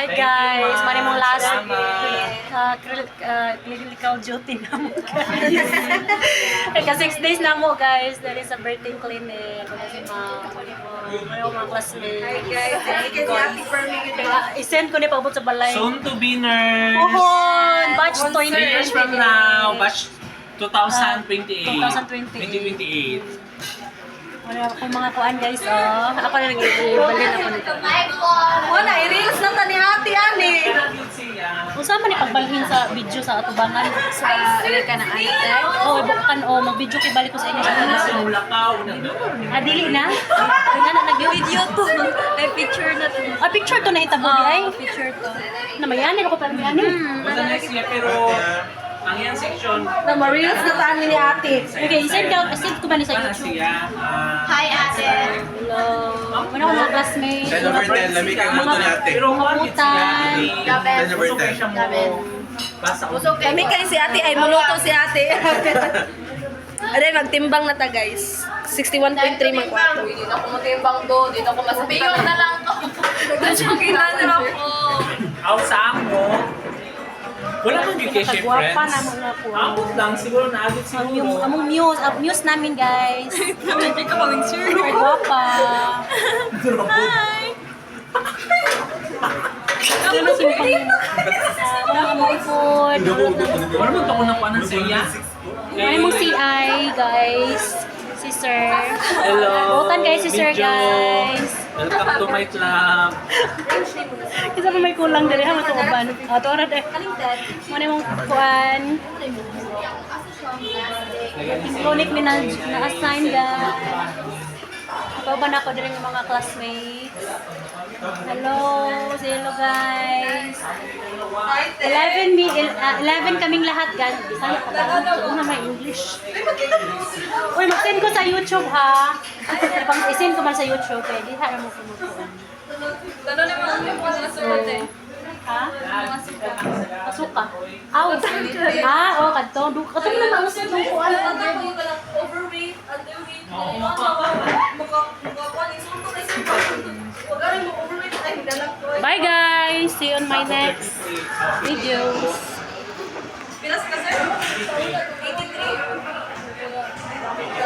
Hi guys, mali mong last clinical duty na mo guys. Ika 6 days na mo guys. There is a birthday clinic. Kasi mga classmates. Hi guys, thank you Ate Fermi. I-send ko ni pabot sa balay. Soon to be nurse. Ohon! Batch 3 years from now, batch 2028. 2028. Wala akong mga kuan guys, oh. Ako na nag-ibalin ako nito. Wala, i-reels na ta ni Ate ani. Kung saan man ipagbalhin sa video sa atubangan. Sa ka na ate. Oh, ibukan o mag-video kay balik ko sa inyo sa Ano video. lakaw na. Ah, dili na? Nga na Video to. Ay, picture na to. Ah, picture to na hitabo di ay. Picture to. Na mayanin ako pero mayanin. Basta na siya pero ang yan section Na ma-reels na ta ni Ate. Okay, send ko ba ni sa na YouTube? siya. Hi Ate. Hello. Ano ko mga classmates? 10 over 10, lamig ang muto ni ate. Pero Mabutan. 10 over 10. Basta ko. Kami kay si Ate ay muluto si Ate. Aray, magtimbang na ta guys. 61.3 magkwato. Hindi na ako matimbang do, hindi na ako masabiyo na lang ko. Nasyakilan na ako. Out sa amo. Wala kang vacation Kagwapa friends. na mga po. Abot lang, siguro naabot siguro. Among muse namin guys. Hindi ka kaming sure. Kagwapa. Hi! Ano si mga among food. Wala mo ito ko nakuha ng saya. Ano mong CI guys. Si Sir. Hello. Butan guys si Sir Medyo- guys. Welcome to my club. Kasi pa may kulang dali ha matuuban. Ito na deh. Muna mong kuan. Chronic ni na-assign guys. Pauban ako din ng mga classmates. Hello, say hello guys. 11 kaming lahat guys. Bisaya ka ba? Ano na may English? Uy, mag-send ko sa YouTube ha. Pang-send ko man sa YouTube eh. Di ha mo kumukuha. Gano'n naman yung mga suwate. Ha? Asuka. Aw. Oh, kadto. Kadto na mga sa kuan. Overweight, underweight, Bye guys. See you on my next videos.